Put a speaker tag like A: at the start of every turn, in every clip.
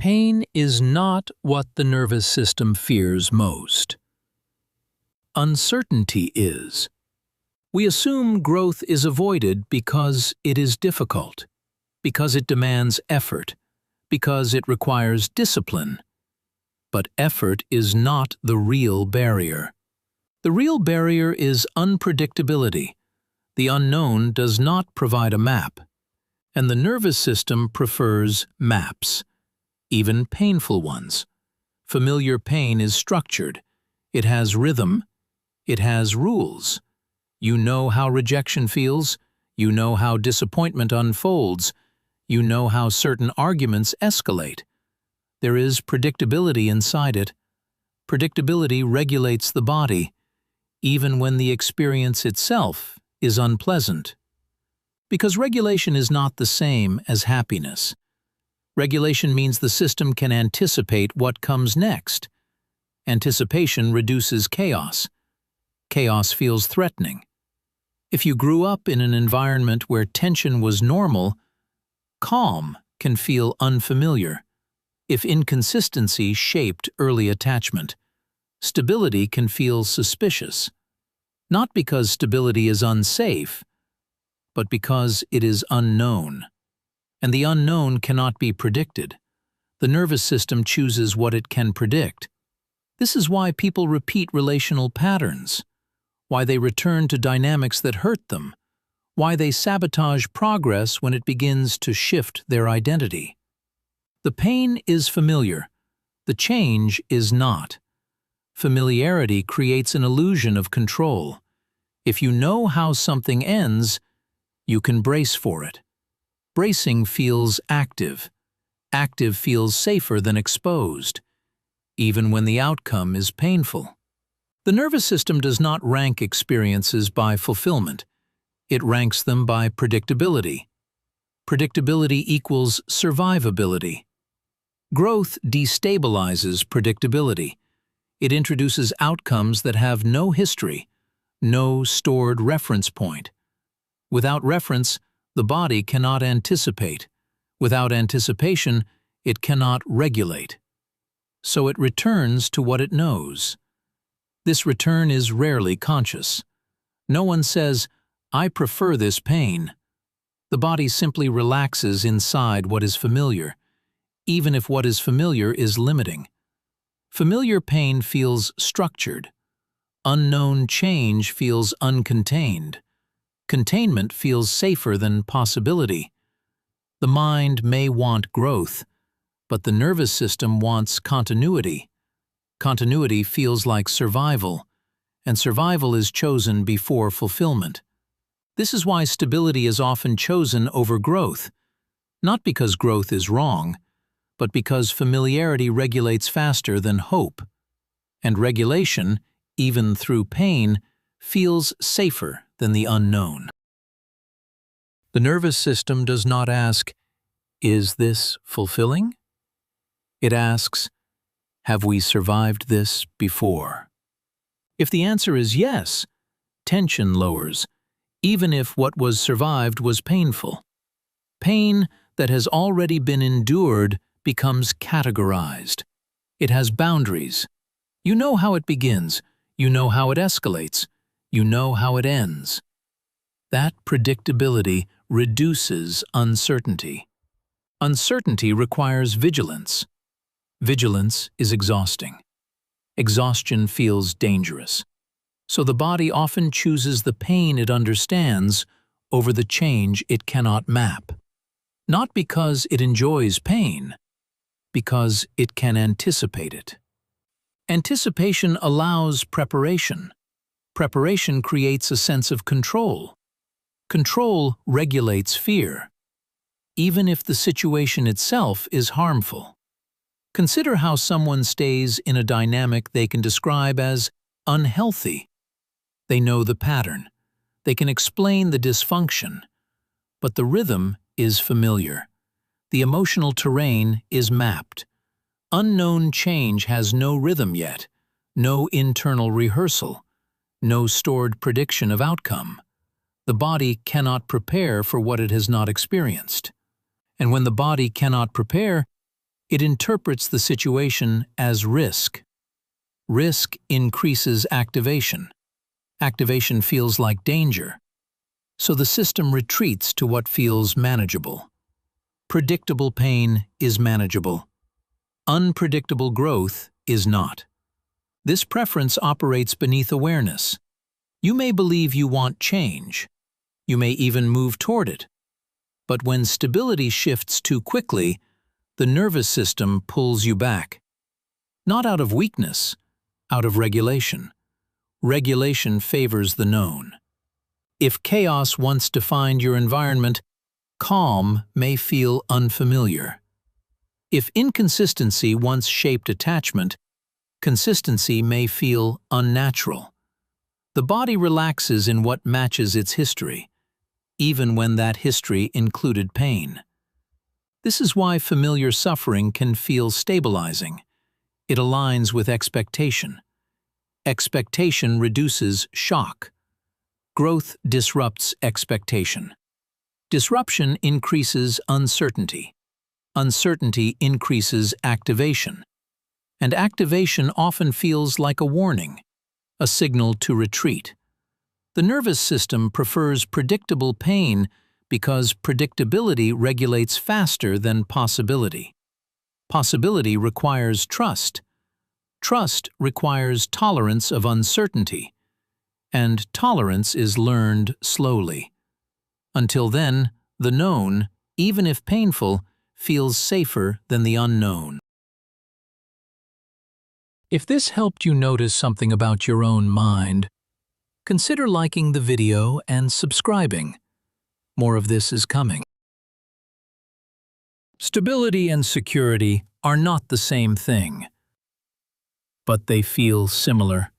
A: Pain is not what the nervous system fears most. Uncertainty is. We assume growth is avoided because it is difficult, because it demands effort, because it requires discipline. But effort is not the real barrier. The real barrier is unpredictability. The unknown does not provide a map, and the nervous system prefers maps, even painful ones. Familiar pain is structured. It has rhythm. It has rules. You know how rejection feels. You know how disappointment unfolds. You know how certain arguments escalate. There is predictability inside it. Predictability regulates the body, even when the experience itself is unpleasant. Because regulation is not the same as happiness. Regulation means the system can anticipate what comes next. Anticipation reduces chaos. Chaos feels threatening. If you grew up in an environment where tension was normal, calm can feel unfamiliar. If inconsistency shaped early attachment, stability can feel suspicious. Not because stability is unsafe, but because it is unknown. And the unknown cannot be predicted. The nervous system chooses what it can predict. This is why people repeat relational patterns, why they return to dynamics that hurt them, why they sabotage progress when it begins to shift their identity. The pain is familiar. The change is not. Familiarity creates an illusion of control. If you know how something ends, you can brace for it. Bracing feels active. Active feels safer than exposed, even when the outcome is painful. The nervous system does not rank experiences by fulfillment. It ranks them by predictability. Predictability equals survivability. Growth destabilizes predictability. It introduces outcomes that have no history, no stored reference point. Without reference, the body cannot anticipate. Without anticipation, it cannot regulate. So it returns to what it knows. This return is rarely conscious. No one says, "I prefer this pain." The body simply relaxes inside what is familiar, even if what is familiar is limiting. Familiar pain feels structured. Unknown change feels uncontained. Containment feels safer than possibility. The mind may want growth, but the nervous system wants continuity. Continuity feels like survival, and survival is chosen before fulfillment. This is why stability is often chosen over growth, not because growth is wrong, but because familiarity regulates faster than hope. And regulation, even through pain, feels safer than the unknown. The nervous system does not ask, "Is this fulfilling?" It asks, "Have we survived this before?" If the answer is yes, tension lowers, even if what was survived was painful. Pain that has already been endured becomes categorized. It has boundaries. You know how it begins. You know how it escalates. You know how it ends. That predictability reduces uncertainty. Uncertainty requires vigilance. Vigilance is exhausting. Exhaustion feels dangerous. So the body often chooses the pain it understands over the change it cannot map. Not because it enjoys pain, because it can anticipate it. Anticipation allows preparation. Preparation creates a sense of control. Control regulates fear, even if the situation itself is harmful. Consider how someone stays in a dynamic they can describe as unhealthy. They know the pattern. They can explain the dysfunction. But the rhythm is familiar. The emotional terrain is mapped. Unknown change has no rhythm yet, no internal rehearsal, no stored prediction of outcome. The body cannot prepare for what it has not experienced. And when the body cannot prepare, It interprets the situation as risk. Risk increases activation. Activation feels like danger. So the system retreats to what feels manageable. Predictable pain is manageable. Unpredictable growth is not. This preference operates beneath awareness. You may believe you want change. You may even move toward it. But when stability shifts too quickly, the nervous system pulls you back. Not out of weakness, out of regulation. Regulation favors the known. If chaos once defined your environment, calm may feel unfamiliar. If inconsistency once shaped attachment, consistency may feel unnatural. The body relaxes in what matches its history, even when that history included pain. This is why familiar suffering can feel stabilizing. It aligns with expectation. Expectation reduces shock. Growth disrupts expectation. Disruption increases uncertainty. Uncertainty increases activation. And activation often feels like a warning, a signal to retreat. The nervous system prefers predictable pain because predictability regulates faster than possibility. Possibility requires trust. Trust requires tolerance of uncertainty. And tolerance is learned slowly. Until then, the known, even if painful, feels safer than the unknown. If this helped you notice something about your own mind, consider liking the video and subscribing. More of this is coming. Stability and security are not the same thing, but they feel similar.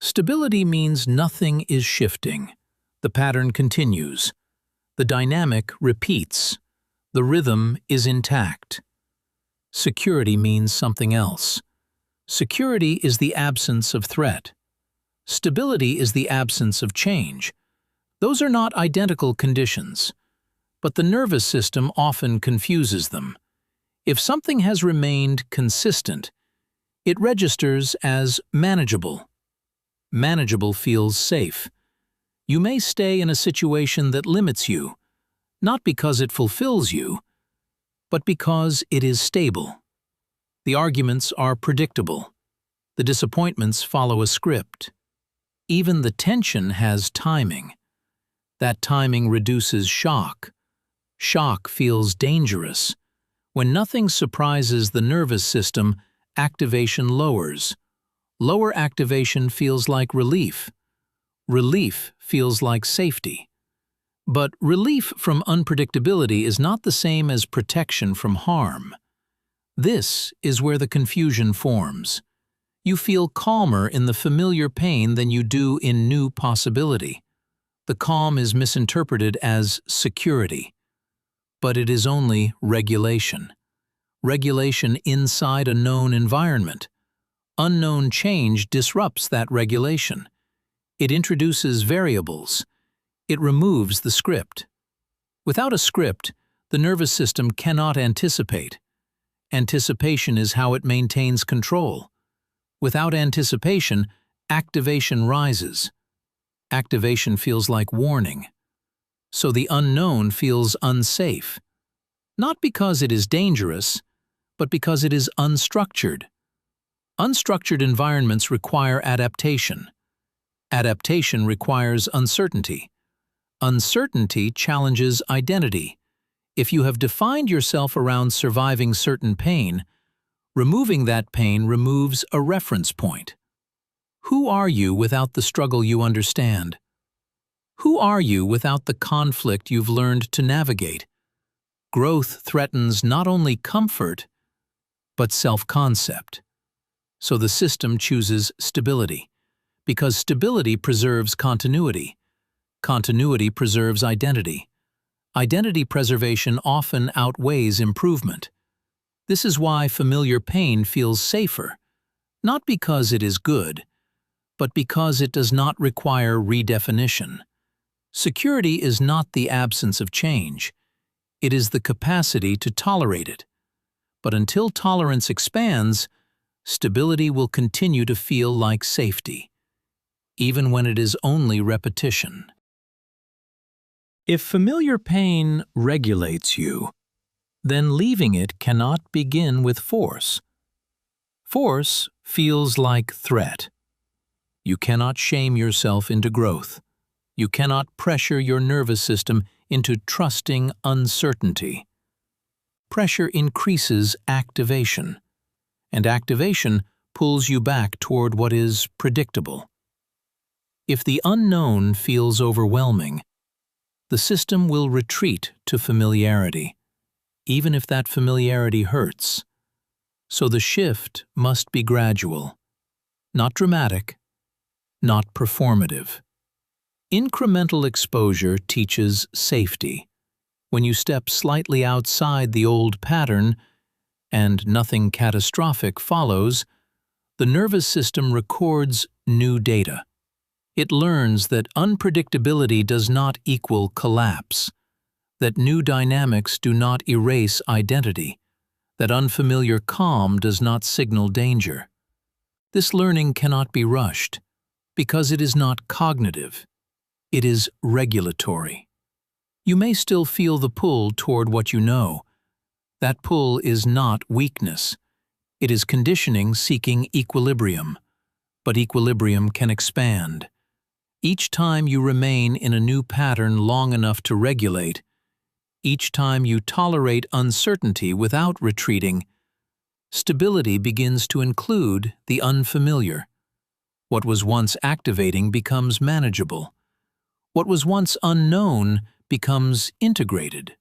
A: Stability means nothing is shifting. The pattern continues. The dynamic repeats. The rhythm is intact. Security means something else. Security is the absence of threat. Stability is the absence of change. Those are not identical conditions, but the nervous system often confuses them. If something has remained consistent, it registers as manageable. Manageable feels safe. You may stay in a situation that limits you, not because it fulfills you, but because it is stable. The arguments are predictable. The disappointments follow a script. Even the tension has timing. That timing reduces shock. Shock feels dangerous. When nothing surprises the nervous system, activation lowers. Lower activation feels like relief. Relief feels like safety. But relief from unpredictability is not the same as protection from harm. This is where the confusion forms. You feel calmer in the familiar pain than you do in new possibility. The calm is misinterpreted as security. But it is only regulation. Regulation inside a known environment. Unknown change disrupts that regulation. It introduces variables. It removes the script. Without a script, the nervous system cannot anticipate. Anticipation is how it maintains control. Without anticipation, activation rises. Activation feels like warning. So the unknown feels unsafe. Not because it is dangerous, but because it is unstructured. Unstructured environments require adaptation. Adaptation requires uncertainty. Uncertainty challenges identity. If you have defined yourself around surviving certain pain, removing that pain removes a reference point. Who are you without the struggle you understand? Who are you without the conflict you've learned to navigate? Growth threatens not only comfort, but self-concept. So the system chooses stability, because stability preserves continuity. Continuity preserves identity. Identity preservation often outweighs improvement. This is why familiar pain feels safer, not because it is good, but because it does not require redefinition. Security is not the absence of change. It is the capacity to tolerate it. But until tolerance expands, stability will continue to feel like safety, even when it is only repetition. If familiar pain regulates you, then leaving it cannot begin with force. Force feels like threat. You cannot shame yourself into growth. You cannot pressure your nervous system into trusting uncertainty. Pressure increases activation, and activation pulls you back toward what is predictable. If the unknown feels overwhelming, the system will retreat to familiarity, even if that familiarity hurts. So the shift must be gradual, not dramatic, not performative. Incremental exposure teaches safety. When you step slightly outside the old pattern and nothing catastrophic follows, the nervous system records new data. It learns that unpredictability does not equal collapse, that new dynamics do not erase identity, that unfamiliar calm does not signal danger. This learning cannot be rushed, because it is not cognitive. It is regulatory. You may still feel the pull toward what you know. That pull is not weakness. It is conditioning seeking equilibrium. But equilibrium can expand. Each time you remain in a new pattern long enough to regulate, each time you tolerate uncertainty without retreating, stability begins to include the unfamiliar. What was once activating becomes manageable. What was once unknown becomes integrated.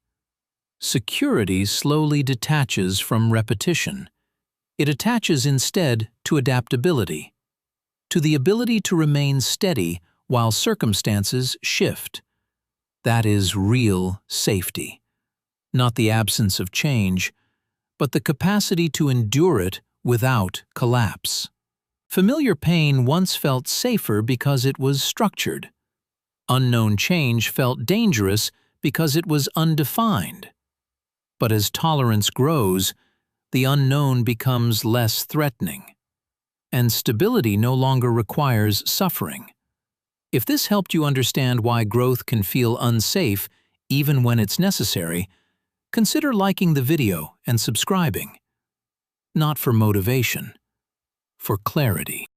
A: Security slowly detaches from repetition. It attaches instead to adaptability, to the ability to remain steady while circumstances shift. That is real safety. Not the absence of change, but the capacity to endure it without collapse. Familiar pain once felt safer because it was structured. Unknown change felt dangerous because it was undefined. But as tolerance grows, the unknown becomes less threatening, and stability no longer requires suffering. If this helped you understand why growth can feel unsafe even when it's necessary, consider liking the video and subscribing. Not for motivation, for clarity.